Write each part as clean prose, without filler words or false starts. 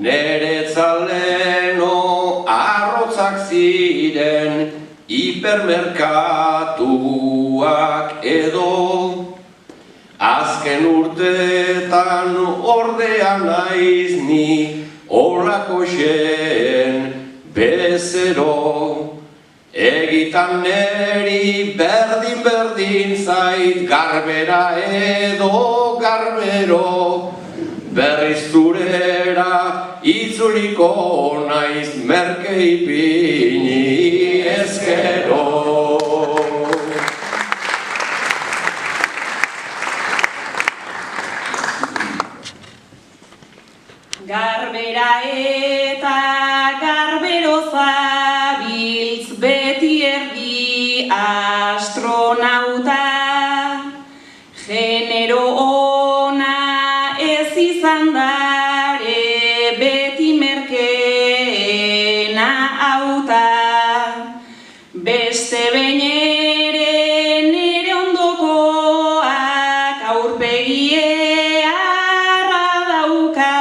Neretzat leno arrotzak ziren hipermerkatuak edo. Azken urteetan ordea naiz ni olako xen bezero. Egitan neri berdin zait garbera edo garbero. Berriz zurera itzuliko naiz merke ipini ezkero. Garbera eta garbero zabiltz beti erdi astronauta. Genero ona ez izan dare beti merkeena auta. Beste behin ere nere ondokoak aurpegie harra dauka.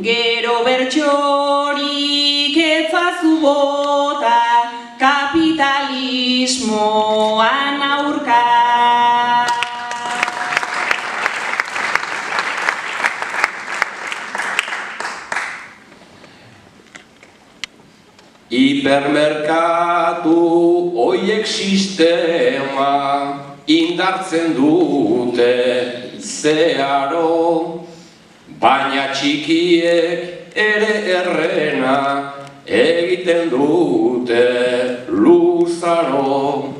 Gero bertxorik etzazu bota kapitalismoan aurka. Hipermerkatu oiek sistema indartzen dute zeharo, baina txikiek ere errena egiten dute luzaro.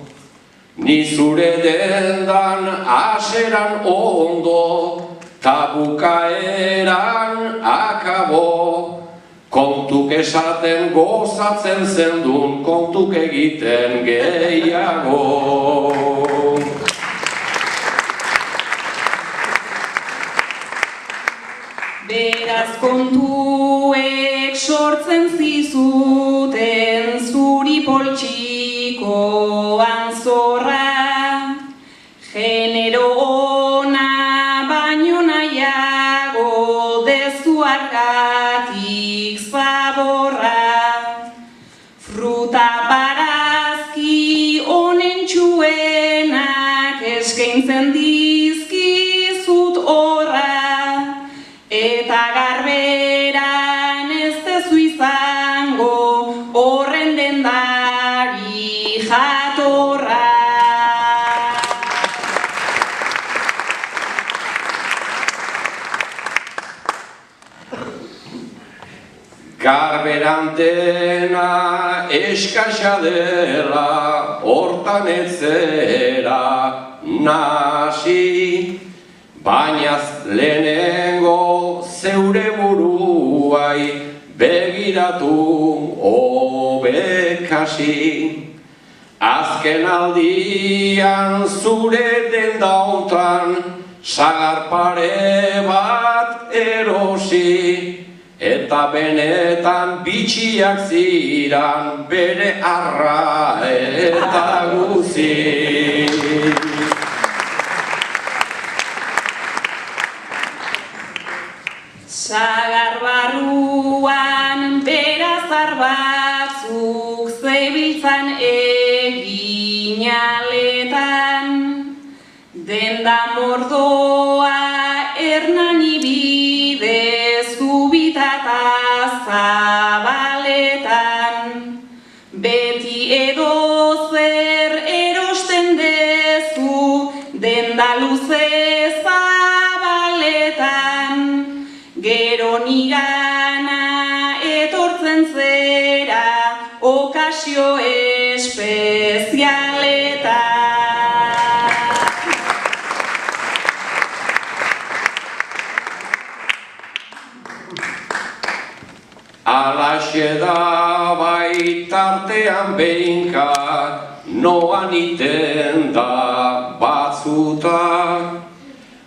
Ni zure dendan aseran ondo, tabukaeran akabo. Kontuk esaten gozatzen zendun, kontuk egiten gehiago. Beraz kontuek sortzen zizuten zuri poltsikoan zorra. Genero ona baino nahiago dezu argatik zaborra. Fruta barazki honen txuenak eskaintzen dizkizut horra. Eta garberan ez dezu izango horren dendari jatorra. Garberantena eskasa dela, hortan ez zera nasi. Baina lehenengo zeure buruai begiratu hobekasi. Azken aldian zure denda hontan sagar pare bat erosi. Eta benetan bitxiak ziran bere arra eta guzi. Sagar barruan berazar batzuk zebiltzan eginaletan. Denda mordoa hernani bidez zubitata zabaletan. Beti edo zer erosten dezu denda luze zabaletan. Gero nigana etortzen zera okazio espezialetan. Alaxe da baitartean behinka noan iten da batzuta.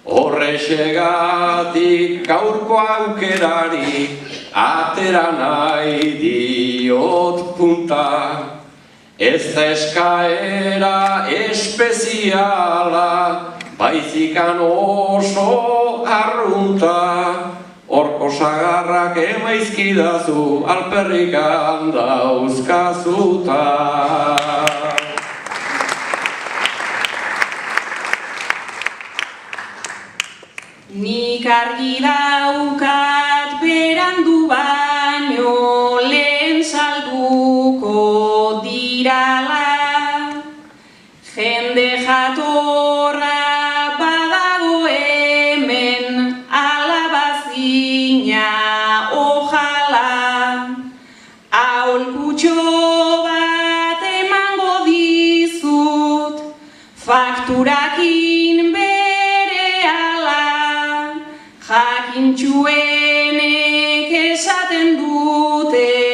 Horrexegatik gaurko aukerari atera nahi diot punta. Ez da eskaera espeziala, baizikan oso arrunta. Horko sagarrak emaizkidazu, alperrikan dauzkazuta. Nik argi daukat berandu baino lehen salduko dirala. Jende jatorra badago hemen alabazina ojala. Aholkutxo bat emango dizut fakturakin jakintxuenek esaten dute